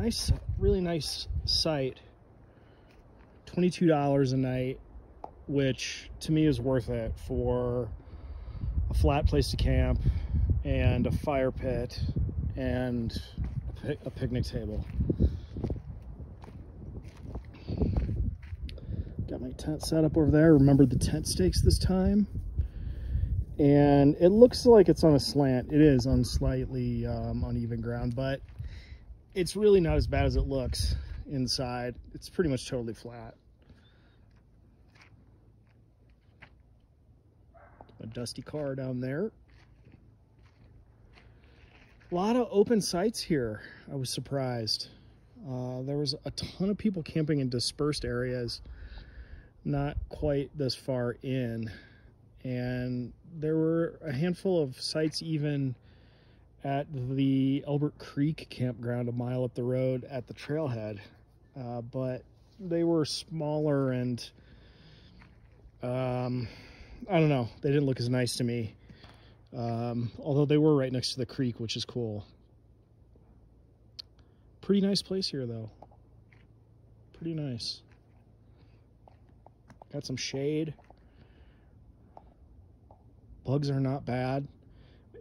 Nice, really nice site. $22 a night, which to me is worth it for a flat place to camp and a fire pit and a picnic table. Got my tent set up over there. Remembered the tent stakes this time. And it looks like it's on a slant. It is on slightly uneven ground, but it's really not as bad as it looks inside. It's pretty much totally flat. A dusty car down there. A lot of open sites here. I was surprised. There was a ton of people camping in dispersed areas, not quite this far in. And there were a handful of sites even at the Elbert Creek campground a mile up the road at the trailhead. But they were smaller and I don't know, they didn't look as nice to me. Although they were right next to the creek, which is cool. Pretty nice place here though. Pretty nice. Got some shade. Bugs are not bad.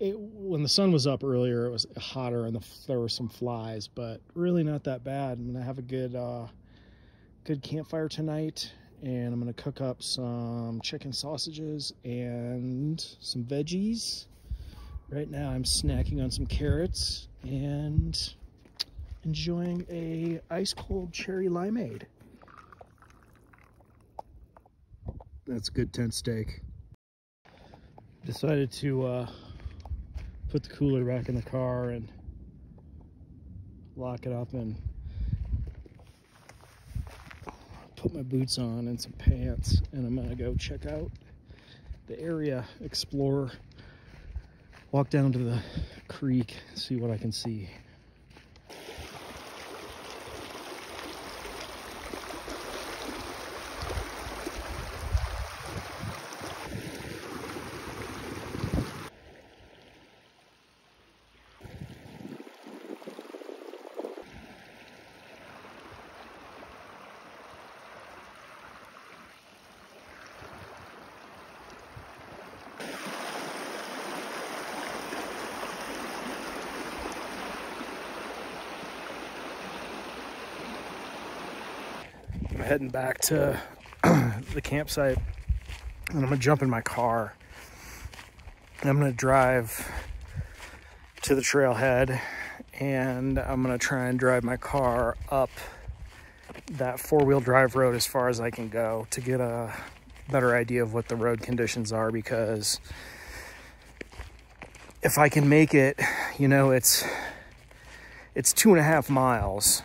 When the sun was up earlier, it was hotter and there were some flies, but really not that bad. I'm gonna have a good campfire tonight, and I'm gonna cook up some chicken sausages and some veggies. Right now I'm snacking on some carrots and enjoying a ice cold cherry limeade. That's good tent steak. Decided to put the cooler back in the car and lock it up and put my boots on and some pants, and I'm gonna go check out the area, explore, walk down to the creek, see what I can see. I'm heading back to the campsite, and I'm gonna jump in my car and I'm gonna drive to the trailhead, and I'm gonna try and drive my car up that four-wheel drive road as far as I can go to get a better idea of what the road conditions are, because if I can make it, you know, it's 2.5 miles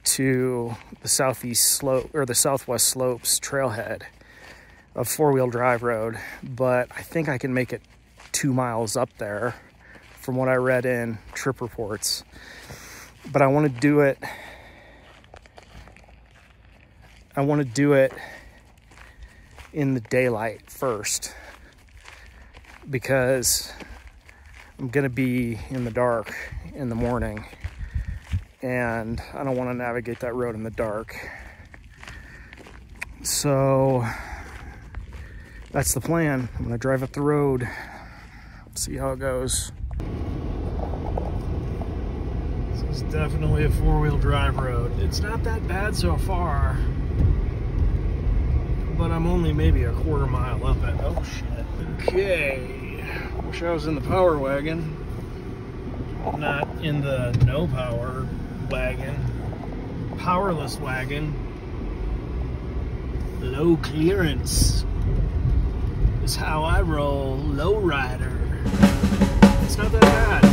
to the southeast slope or the southwest slopes trailhead of four-wheel drive road, but I think I can make it 2 miles up there from what I read in trip reports. But I want to do it in the daylight first, because I'm gonna be in the dark in the morning, and I don't want to navigate that road in the dark. So that's the plan. I'm gonna drive up the road, see how it goes. This is definitely a four-wheel drive road. It's not that bad so far, but I'm only maybe a quarter mile up it. Oh shit. Okay. Wish I was in the power wagon, not in the no power wagon. Powerless wagon. Low clearance is how I roll. Low rider. It's not that bad.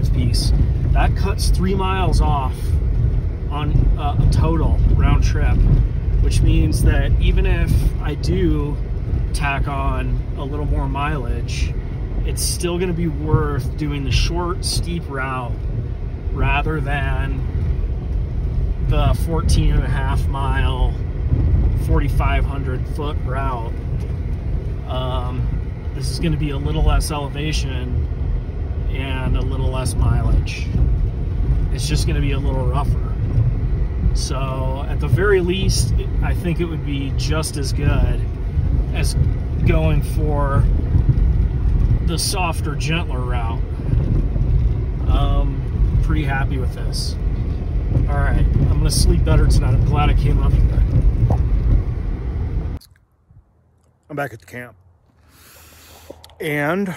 5-piece. That cuts 3 miles off on a total round trip, which means that even if I do tack on a little more mileage, it's still going to be worth doing the short, steep route rather than the 14.5 mile, 4,500 foot route. This is going to be a little less elevation and a little less mileage. It's just going to be a little rougher. So at the very least, I think it would be just as good as going for the softer, gentler route. Pretty happy with this. All right, I'm gonna sleep better tonight. I'm glad I came up here. I'm back at the camp. And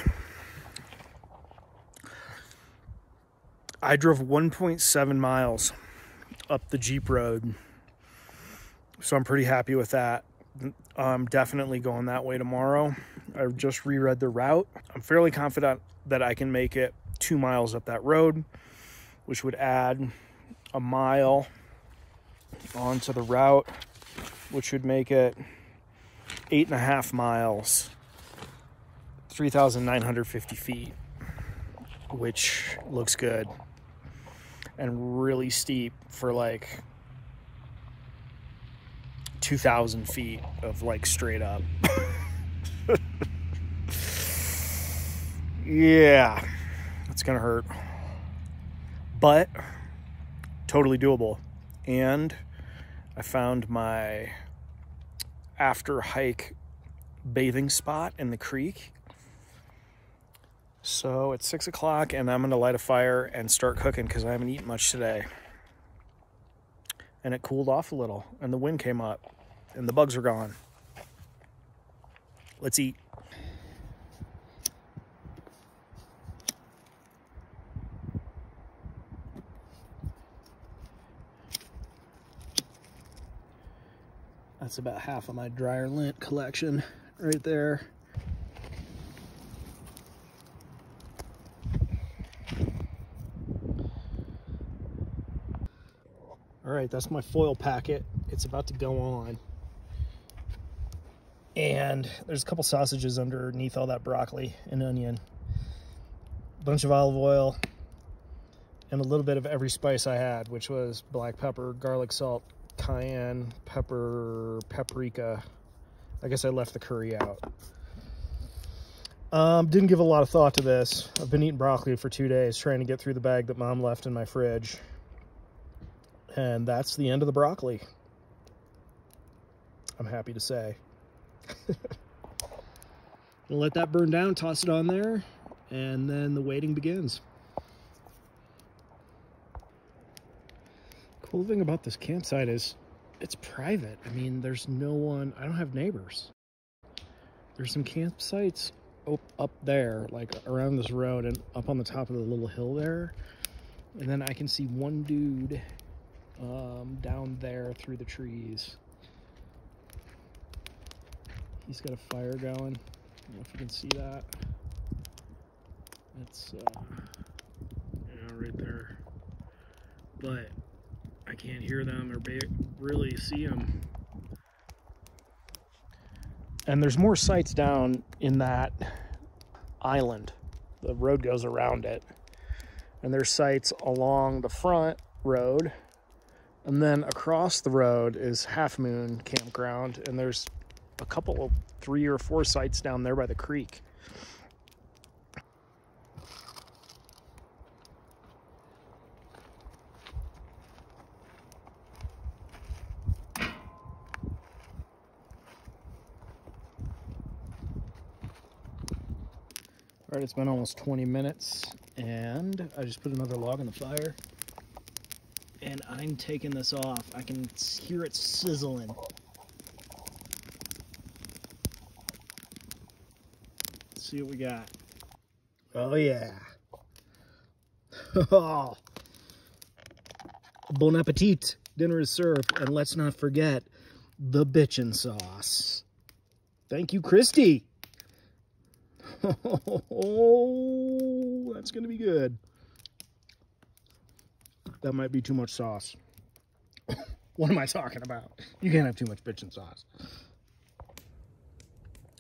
I drove 1.7 miles up the Jeep road. So I'm pretty happy with that. I'm definitely going that way tomorrow. I just reread the route. I'm fairly confident that I can make it 2 miles up that road, which would add a mile onto the route, which would make it 8.5 miles, 3,950 feet, which looks good and really steep for like 2,000 feet of like straight up. Yeah, it's gonna hurt, but totally doable. And I found my after hike bathing spot in the creek. So it's 6 o'clock and I'm gonna light a fire and start cooking because I haven't eaten much today. And it cooled off a little and the wind came up and the bugs are gone. Let's eat. That's about half of my dryer lint collection right there. All right, that's my foil packet. It's about to go on. And there's a couple sausages underneath all that broccoli and onion. A bunch of olive oil and a little bit of every spice I had, which was black pepper, garlic salt, cayenne, pepper, paprika. I guess I left the curry out. Didn't give a lot of thought to this. I've been eating broccoli for 2 days, trying to get through the bag that Mom left in my fridge. And that's the end of the broccoli, I'm happy to say. We'll let that burn down, toss it on there, and then the waiting begins. Cool thing about this campsite is it's private. I mean, there's no one, I don't have neighbors. There's some campsites up there, like around this road and up on the top of the little hill there. And then I can see one dude down there through the trees. He's got a fire going. I don't know if you can see that. It's right there. But I can't hear them or really see them. And there's more sites down in that island. The road goes around it. And there's sites along the front road. And then across the road is Half Moon Campground. And there's a couple of 3 or 4 sites down there by the creek. All right, it's been almost 20 minutes and I just put another log on the fire and I'm taking this off. I can hear it sizzling. Let's see what we got. Oh yeah. Bon appetit. Dinner is served. And let's not forget the bitchin' sauce. Thank you, Christy. Oh, that's gonna be good. That might be too much sauce. What am I talking about? You can't have too much bitchin' sauce.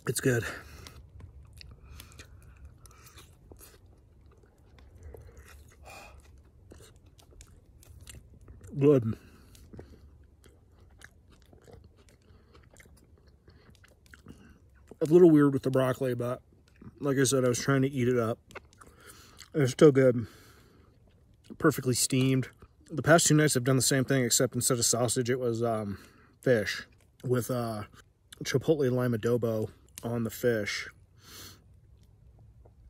It's good. Good. A little weird with the broccoli, but like I said, I was trying to eat it up. It's still good. Perfectly steamed. The past 2 nights I've done the same thing, except instead of sausage, it was fish with chipotle lime adobo on the fish.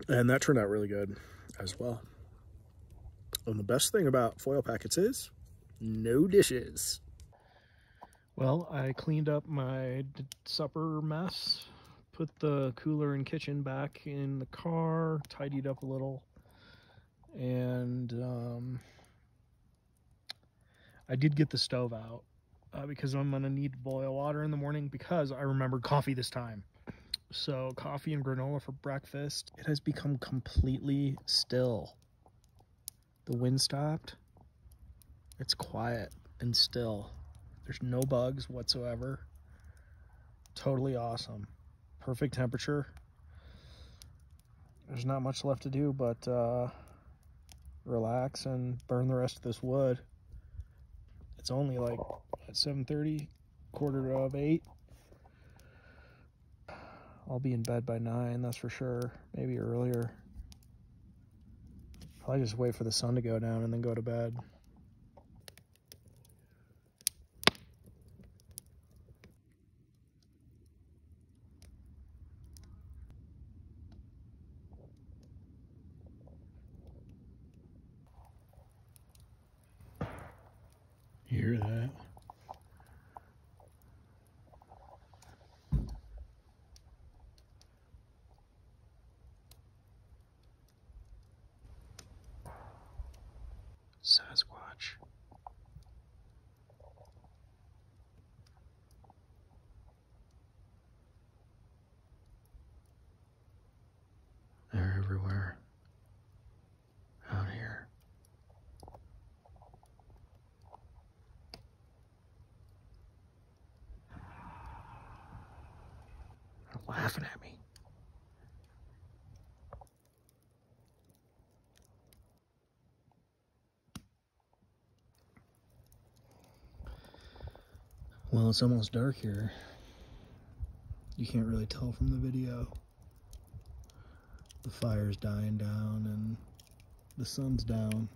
And that turned out really good as well. And the best thing about foil packets is no dishes. Well, I cleaned up my supper mess, put the cooler and kitchen back in the car, tidied up a little, and I did get the stove out because I'm gonna need to boil water in the morning because I remembered coffee this time. So coffee and granola for breakfast. It has become completely still. The wind stopped. It's quiet and still. There's no bugs whatsoever. Totally awesome. Perfect temperature. There's not much left to do but relax and burn the rest of this wood. It's only like at 7:30, 7:45. I'll be in bed by 9, that's for sure. Maybe earlier. Probably just wait for the sun to go down and then go to bed. You hear that? Sasquatch. They're everywhere out here. They're laughing at me. Well, it's almost dark here. You can't really tell from the video. The fire's dying down and the sun's down.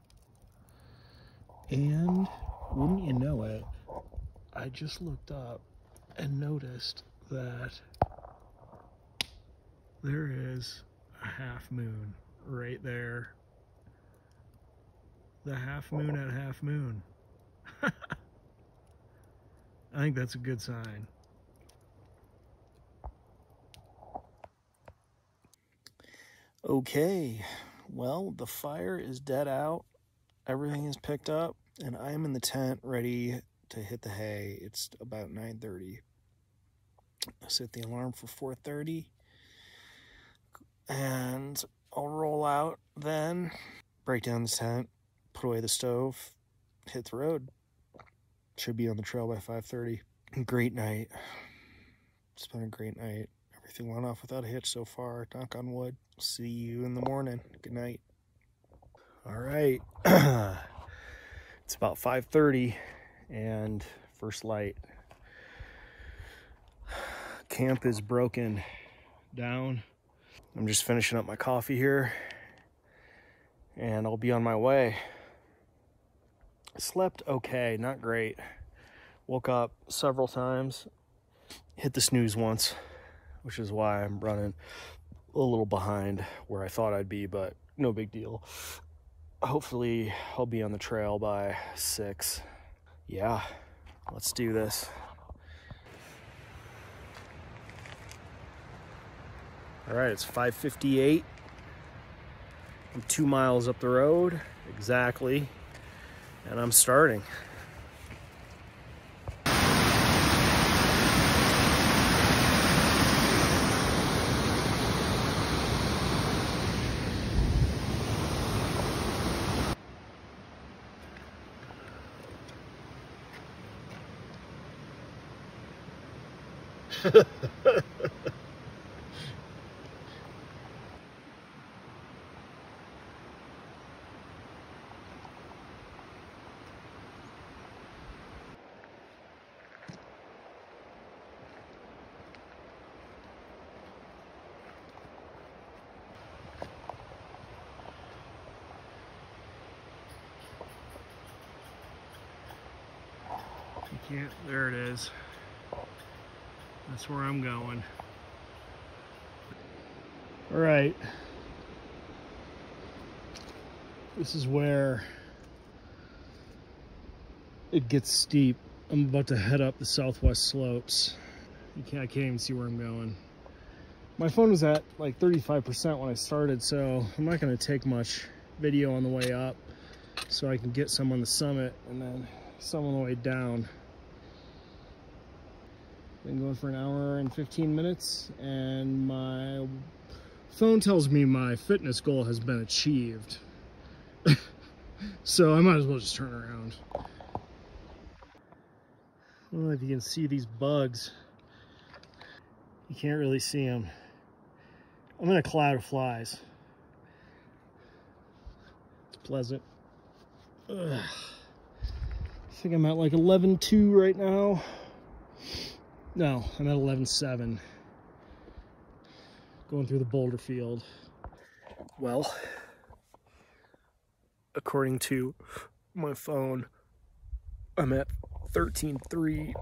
And wouldn't you know it, I just looked up and noticed that there is a half moon right there. The half moon at half moon. I think that's a good sign. Okay, well, the fire is dead out. Everything is picked up, and I'm in the tent ready to hit the hay. It's about 9:30. I set the alarm for 4:30, and I'll roll out then, break down the tent, put away the stove, hit the road. Should be on the trail by 5:30. Great night. It's been a great night. Everything went off without a hitch so far. Knock on wood. See you in the morning. Good night. All right. It's about 5:30 and first light. Camp is broken down. I'm just finishing up my coffee here and I'll be on my way. Slept okay, not great. Woke up several times, hit the snooze once, which is why I'm running a little behind where I thought I'd be, but no big deal. Hopefully I'll be on the trail by 6. Yeah, let's do this. All right, it's 5:58. I'm 2 miles up the road, exactly. And I'm starting. You can't, there it is. That's where I'm going. All right. This is where it gets steep. I'm about to head up the southwest slopes. I can't even see where I'm going. My phone was at like 35% when I started, so I'm not gonna take much video on the way up, so I can get some on the summit and then some on the way down. Been going for an hour and 15 minutes, and my phone tells me my fitness goal has been achieved. So I might as well just turn around. I don't know if you can see these bugs. You can't really see them. I'm in a cloud of flies. It's pleasant. Ugh. I think I'm at like 11.2 right now. No, I'm at 11.7. Going through the boulder field. Well, according to my phone, I'm at 13.3,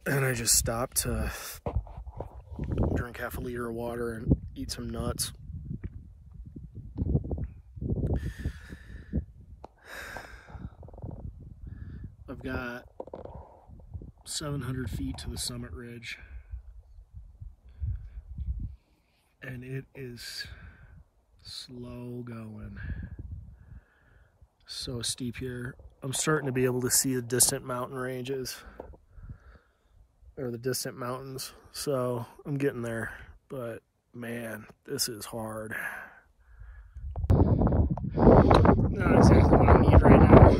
and I just stopped to drink half a liter of water and eat some nuts. I've got 700 feet to the summit ridge, and it is slow going. So steep here. I'm starting to be able to see the distant mountain ranges, or the distant mountains, so I'm getting there, but man, this is hard. Not exactly what I need right now.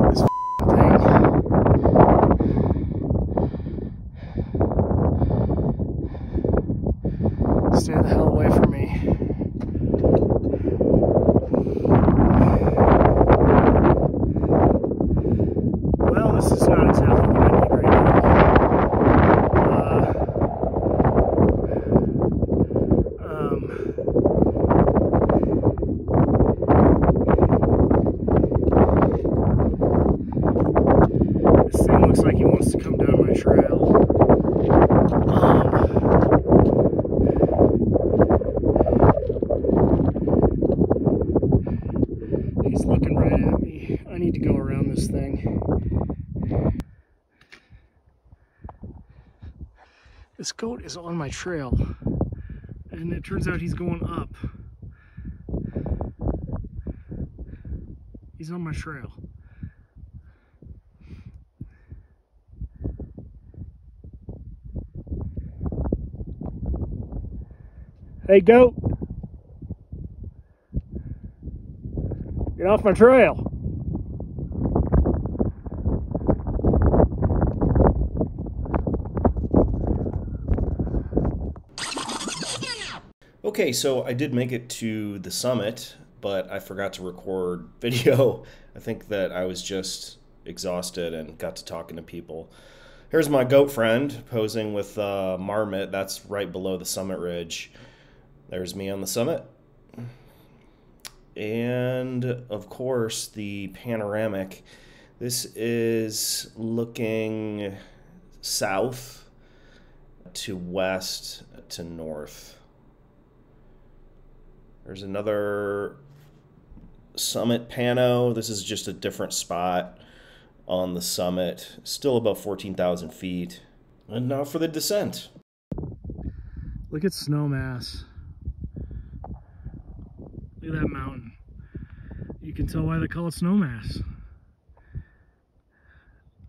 This thing. Stay the hell away from me. Well, this is not exactly what I need right now. This thing looks like he wants to come down my trail. He's looking right at me. I need to go around this thing. This goat is on my trail, and it turns out he's going up. He's on my trail. Hey, goat! Get off my trail! Okay, so I did make it to the summit, but I forgot to record video. I think that I was just exhausted and got to talking to people. Here's my goat friend posing with Marmot. That's right below the summit ridge. There's me on the summit. And of course, the panoramic. This is looking south to west to north. There's another summit pano. This is just a different spot on the summit. Still above 14,000 feet. And now for the descent. Look at Snowmass. Look at that mountain. You can tell why they call it Snowmass.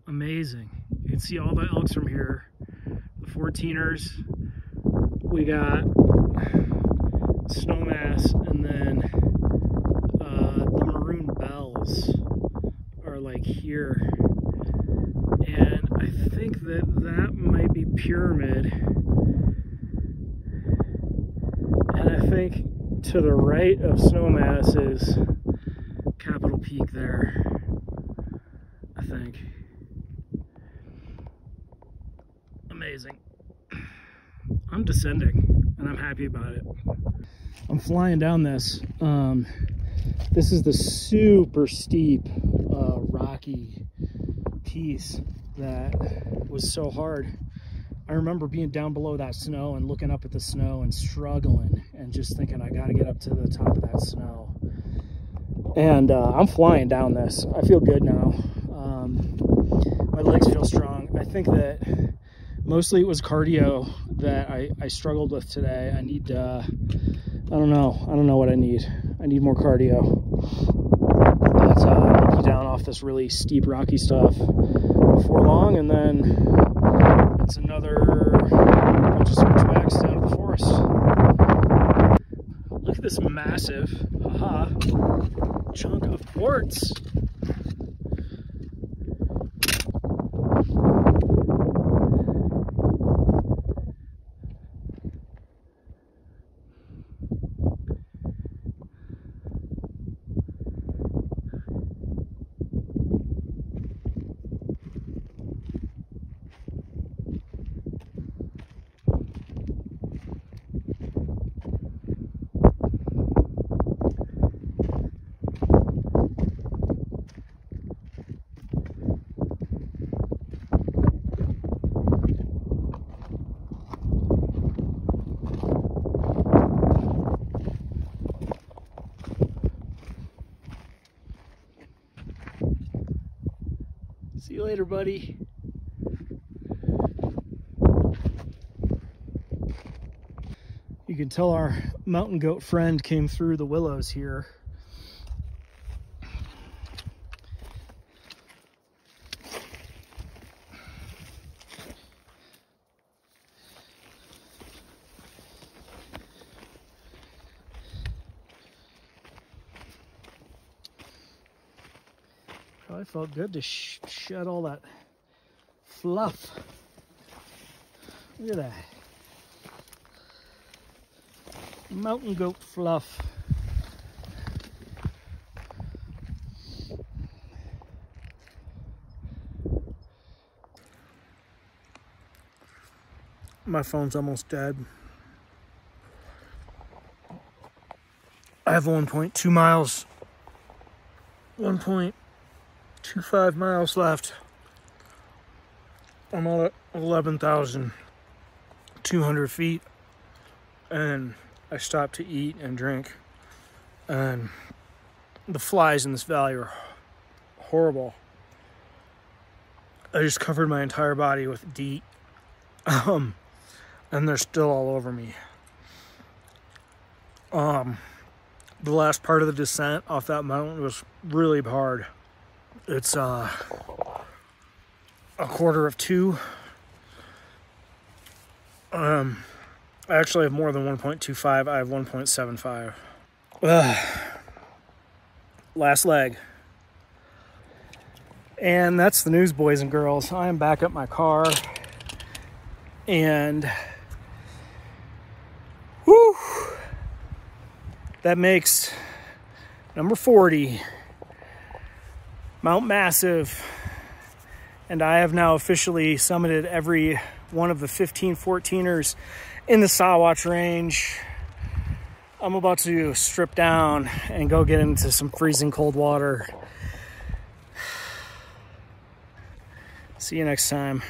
Amazing. You can see all the elks from here. The 14ers. We got Snowmass, and then the maroon bells. like here. And I think that that might be Pyramid. And I think to the right of Snowmass is Capitol Peak there, I think. Amazing. I'm descending, and I'm happy about it. I'm flying down this. This is the super steep, rocky piece that was so hard. I remember being down below that snow and looking up at the snow and struggling and just thinking, I gotta get up to the top of that snow. And I'm flying down this. I feel good now. My legs feel strong. I think that mostly it was cardio that I struggled with today. I need, I don't know what I need. I need more cardio. But I'll be down off this really steep rocky stuff before long, and then it's another bunch of switchbacks down to the forest. Look at this massive, chunk of quartz. See you later, buddy. You can tell our mountain goat friend came through the willows here. Probably felt good to shed all that fluff. Look at that. Mountain goat fluff. My phone's almost dead. I have 1.2 miles. 1.25 miles left. I'm at 11,200 feet, and I stopped to eat and drink, and the flies in this valley are horrible. I just covered my entire body with DEET, and they're still all over me. The last part of the descent off that mountain was really hard. It's a quarter of 2. I actually have more than 1.25. I have 1.75. Last leg. And that's the news, boys and girls. I am back at my car. And whew, that makes number 40. Mount Massive. And I have now officially summited every one of the 15-14ers in the Sawatch range. I'm about to strip down and go get into some freezing cold water. See you next time.